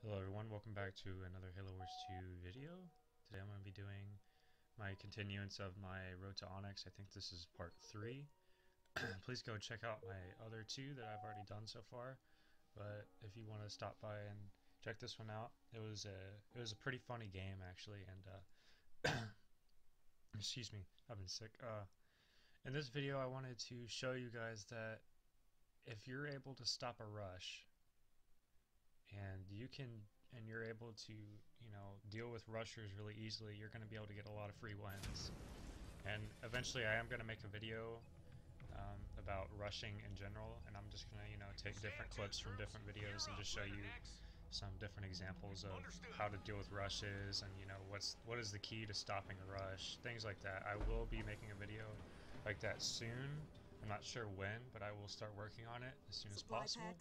Hello everyone, welcome back to another Halo Wars 2 video. Today I'm going to be doing my continuance of my Road to Onyx. I think this is part 3. Please go check out my other 2 that I've already done so far. But if you want to stop by and check this one out, it was a pretty funny game actually, and excuse me, I've been sick. In this video I wanted to show you guys that if you're able to stop a rush, and you're able to, deal with rushers really easily, you're going to be able to get a lot of free wins. And eventually I am going to make a video about rushing in general, and I'm just going to, take different clips from different videos and just show you some different examples of how to deal with rushes and, what is the key to stopping a rush, things like that. I will be making a video like that soon. I'm not sure when, but I will start working on it as soon as possible.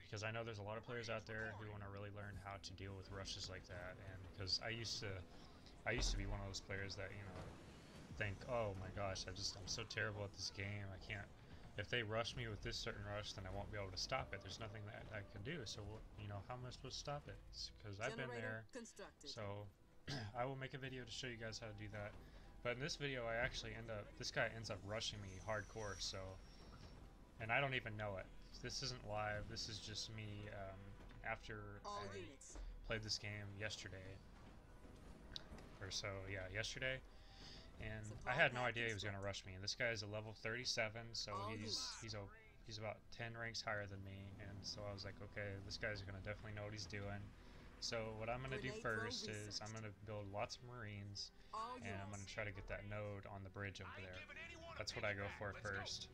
Because I know there's a lot of players out there who want to really learn how to deal with rushes like that, and because I used to be one of those players that think, oh my gosh, I'm so terrible at this game. I can't. If they rush me with this certain rush, then I won't be able to stop it. There's nothing that I can do. So how am I supposed to stop it? Because I've been there. So I will make a video to show you guys how to do that. But in this video, this guy ends up rushing me hardcore, and I don't even know it. This isn't live, this is just me after I played this game yesterday. Yesterday. And I had no idea he was going to rush me. And this guy is a level 37, so he's about 10 ranks higher than me. And so I was like, okay, this guy's going to definitely know what he's doing. So what I'm going to do first is I'm going to build lots of Marines, and I'm going to try to get that node on the bridge over there. That's what I go for first.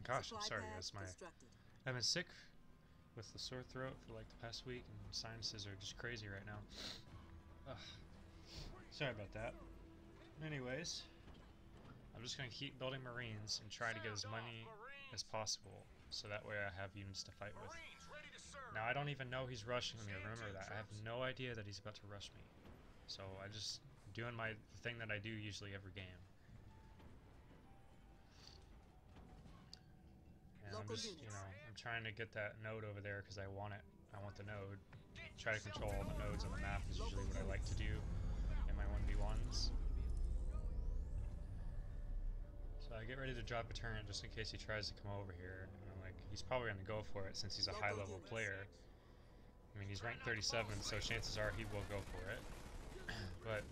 Gosh, I'm sorry guys, I've been sick with the sore throat for like the past week, and sinuses are just crazy right now. Ugh. Sorry about that. Anyways, I'm just going to keep building Marines and try to get as many as possible, so that way I have units to fight with. Now I don't even know he's rushing me, remember that. I have no idea that he's about to rush me. So I just doing the thing that I do usually every game. And I'm just, I'm trying to get that node over there because I want it. I want the node. Try to control all the nodes on the map is usually what I like to do in my 1v1s. So I get ready to drop a turret just in case he tries to come over here. And I'm like, he's probably going to go for it since he's a high level player. I mean, he's ranked 37, so chances are he will go for it. But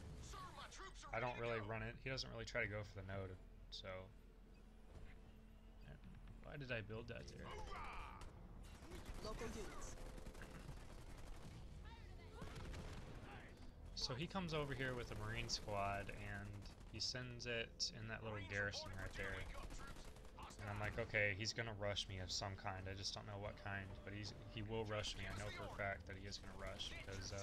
I don't really run it. He doesn't really try to go for the node, so... Why did I build that there? So he comes over here with a Marine squad, and he sends it in that little garrison right there. And I'm like, okay, he's gonna rush me of some kind. I just don't know what kind, but he will rush me. I know for a fact that he is gonna rush, because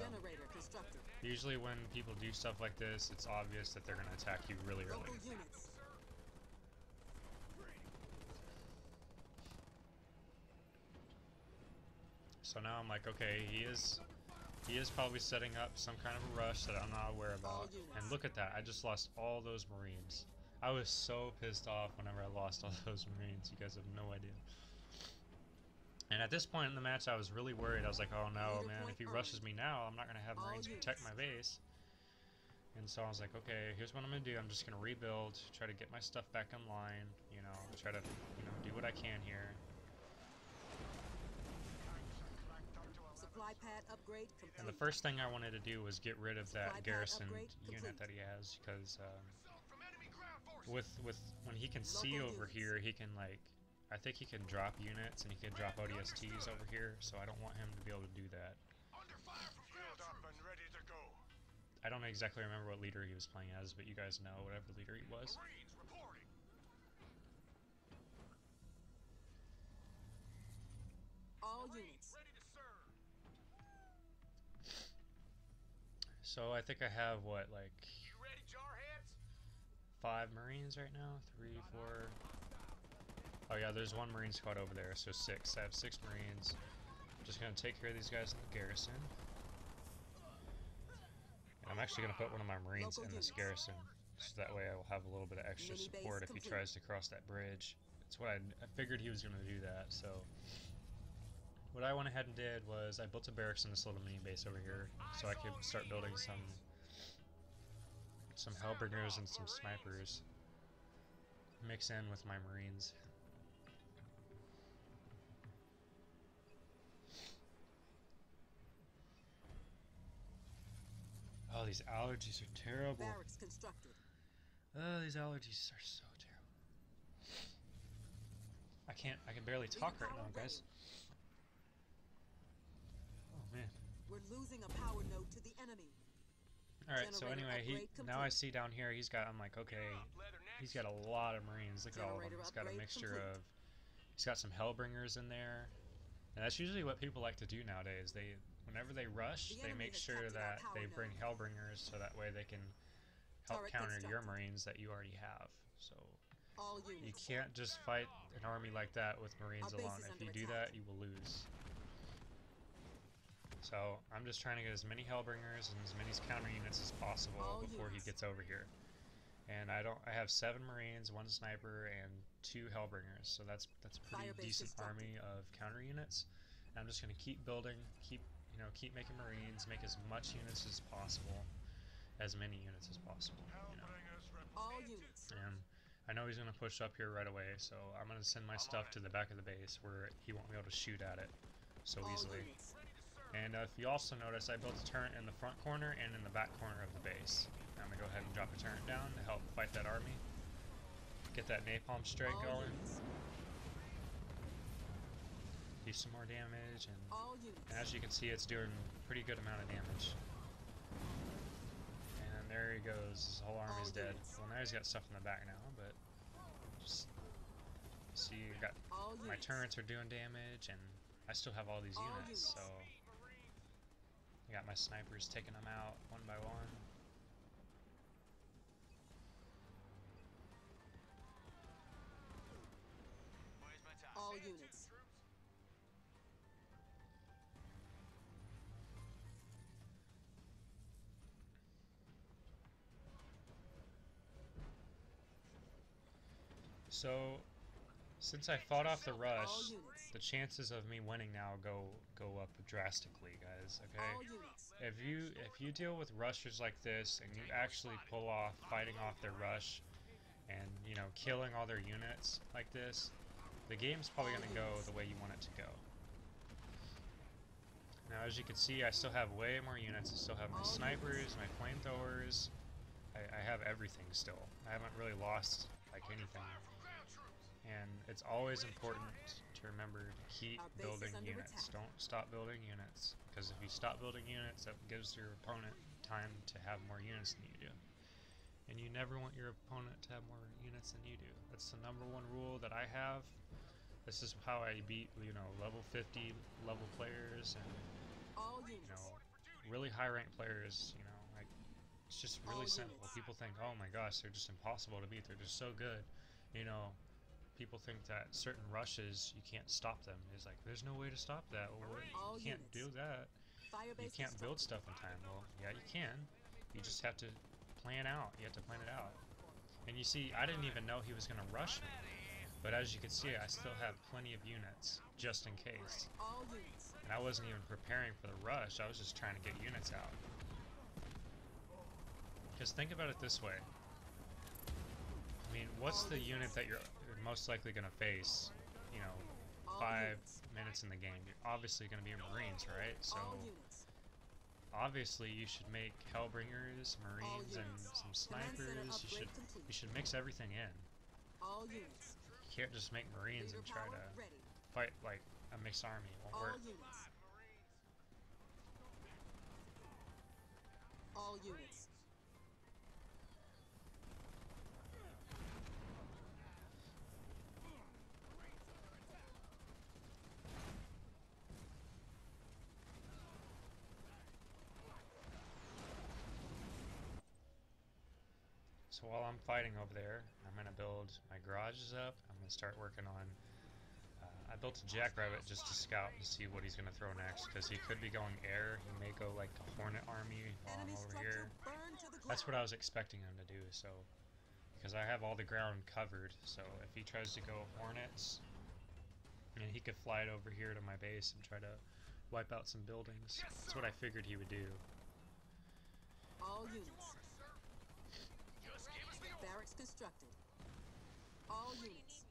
usually when people do stuff like this, it's obvious that they're gonna attack you really early. So now I'm like, okay, he is probably setting up some kind of a rush that I'm not aware about. And look at that, I just lost all those Marines. I was so pissed off whenever I lost all those Marines. You guys have no idea. And at this point in the match, I was really worried. I was like, oh no, man, if he rushes me now, I'm not going to have Marines protect my base. And so I was like, okay, here's what I'm going to do. I'm just going to rebuild, try to get my stuff back in line, try to, do what I can here. And the first thing I wanted to do was get rid of that garrison unit that he has, because when he can see over here, he can I think he can drop units and he can drop ODSTs over here, so I don't want him to be able to do that. I don't exactly remember what leader he was playing as, but you guys know whatever leader he was. All units. So I think I have what, 5 Marines right now? 3, 4. Oh yeah, there's 1 Marine squad over there, so 6. I have 6 Marines. I'm just gonna take care of these guys in the garrison. And I'm actually gonna put one of my Marines in this garrison, so that way I will have a little bit of extra support if he tries to cross that bridge. That's what I figured he was gonna do that, so what I went ahead and did was I built a barracks in this little mini base over here, so I could start building some Hellbringers and some snipers, mix in with my Marines. Oh, these allergies are terrible. Barracks constructed. Oh, these allergies are so terrible. I can barely talk right now, guys. Oh man. We're losing a power node to the enemy. Alright, so anyway, now I see down here I'm like, okay, he's got a lot of Marines. Look at all of them. He's got a mixture of, he's got some Hellbringers in there. And that's usually what people like to do nowadays. Whenever they rush, they make sure that they bring Hellbringers so that way they can help counter your Marines that you already have. So you can't just fight an army like that with Marines alone. If you do that, you will lose. So I'm just trying to get as many Hellbringers and as many counter units as possible before he gets over here. And I have 7 Marines, 1 sniper, and 2 Hellbringers. So that's a pretty decent army of counter units. And I'm just gonna keep building, keep making Marines, make as much units as possible, as many units as possible. All units. And I know he's gonna push up here right away, so I'm gonna send my stuff to the back of the base where he won't be able to shoot at it so easily. And if you also notice, I built a turret in the front corner and in the back corner of the base. I'm going to go ahead and drop a turret down to help fight that army. Get that napalm strike going. Do some more damage. And as you can see, it's doing a pretty good amount of damage. And there he goes. His whole army's dead. Well, now he's got stuff in the back now, but just see, my turrets are doing damage, and I still have all these units, so I got my snipers taking them out one by one. All units. So, since I fought off the rush, the chances of me winning now go up drastically, guys. Okay, if you deal with rushers like this and you actually pull off fighting off their rush and killing all their units like this, the game's probably gonna go the way you want it to go. Now, as you can see, I still have way more units. I still have my snipers, my flamethrowers. I have everything still. I haven't really lost like anything. And it's always important to remember to keep building units. Don't stop building units, because if you stop building units, that gives your opponent time to have more units than you do. And you never want your opponent to have more units than you do. That's the #1 rule that I have. This is how I beat, level 50 level players and really high ranked players. It's just really simple. People think, oh my gosh, they're just impossible to beat. They're just so good. People think that certain rushes, you can't stop them. It's like, there's no way to stop that. Well, you can't do that. You can't build stuff in time. Well, yeah, you can. You just have to plan out. You have to plan it out. And you see, I didn't even know he was going to rush me. But as you can see, I still have plenty of units, just in case. And I wasn't even preparing for the rush. I was just trying to get units out. Because think about it this way. I mean, what's the unit that you're most likely going to face, 5 minutes in the game? You're obviously going to be Marines, right? So, obviously you should make Hellbringers, Marines, and some snipers. You should mix everything in. You can't just make Marines and try to fight like a mixed army. It won't work. All units. So while I'm fighting over there, I'm going to build my garages up. I'm going to start working on... I built a Jackrabbit just to scout to see what he's going to throw next, because he could be going air. He may go like a Hornet army while I'm over here. That's what I was expecting him to do, so... Because I have all the ground covered, so if he tries to go Hornets, And he could fly it over here to my base and try to wipe out some buildings. That's what I figured he would do. All units. Barracks constructed. All units.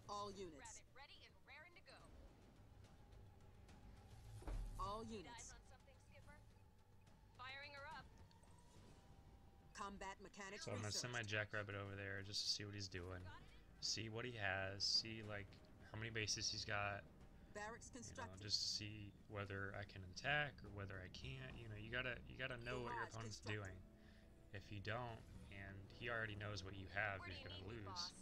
All units. Ready and raring to go. All Eyes units. on something, Skipper? Firing her up. Combat mechanics So I'm gonna send my researched. jackrabbit over there just to see what he's doing. See what he has. See like how many bases he's got. Barracks You know, constructed. just to see whether I can attack or whether I can't. You know, you gotta know what your Barrage opponent's constructed. doing. If you don't, and he already knows what you have, Where do you're you gonna need me, lose. boss?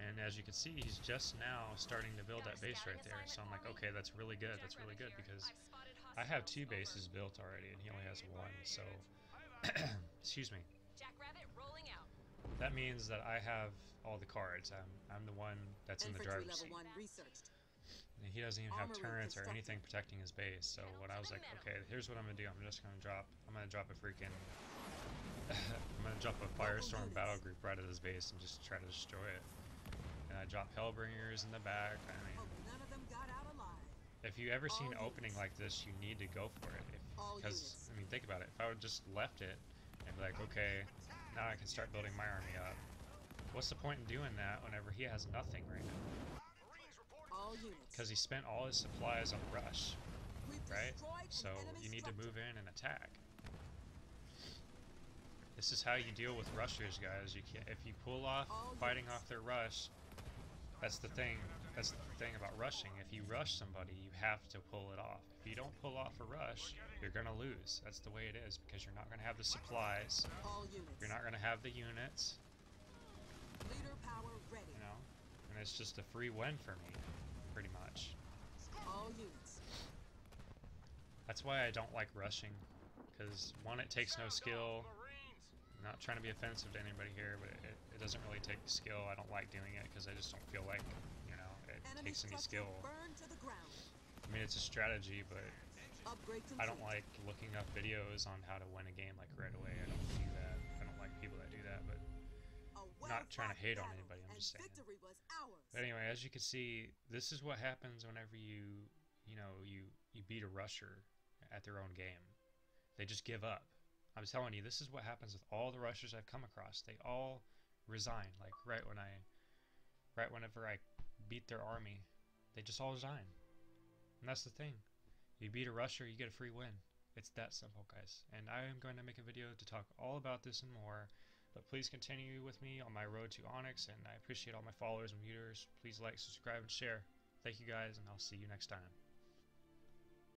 And as you can see, he's just now starting to build Got a that base scouting right there. So I'm assignment like, for me? okay, that's really good. That's really good Jackrabbit because here. I've spotted I have hostiles. 2 Over. bases built already, and he only has 1. So, excuse me. Jackrabbit rolling out. That means that I have all the cards. I'm the one that's in the Infantry driver's level seat. 1 researched. And he doesn't even have Armory turrets or constructed. anything protecting his base. So when I was like, okay, here's what I'm gonna do. I'm gonna drop a freaking I'm gonna drop a firestorm units. battle group right at his base and just try to destroy it. And I drop Hellbringers in the back. I mean, Hope none of them got out alive. if you ever see an All opening units. like this, you need to go for it. All Because units. I mean, think about it. If I would just left it and be like, okay, now I can start building my army up. What's the point in doing that whenever he has nothing right now? All units. Because he spent all his supplies on rush, We've right? destroyed So an enemy you need to structure. move in and attack. This is how you deal with rushers, guys. You can't, if you pull off All fighting units. off their rush. That's the thing. That's the thing about rushing. If you rush somebody, you have to pull it off. If you don't pull off a rush, you're gonna lose. That's the way it is because you're not gonna have the supplies. All units. You're not gonna have the units. Leader power ready. You know, and it's just a free win for me, pretty much. All units. That's why I don't like rushing, because one, it takes no skill. I'm not trying to be offensive to anybody here, but it doesn't really take skill. I don't like doing it because I just don't feel like, you know, it Enemy takes any structure skill. burned to the ground. I mean, it's a strategy, but Upgrade complete. I don't like looking up videos on how to win a game like right away. I don't do that. I don't like people that do that, but A not trying to well-fought hate on battle, anybody, I'm and just saying. victory was ours. But anyway, as you can see, this is what happens whenever you beat a rusher at their own game. They just give up. I'm telling you, this is what happens with all the rushers I've come across. They all resign, like right whenever I beat their army, they just all resign. And that's the thing. You beat a rusher, you get a free win. It's that simple, guys. And I am going to make a video to talk all about this and more. But please continue with me on my road to Onyx, and I appreciate all my followers and viewers. Please like, subscribe, and share. Thank you guys, and I'll see you next time.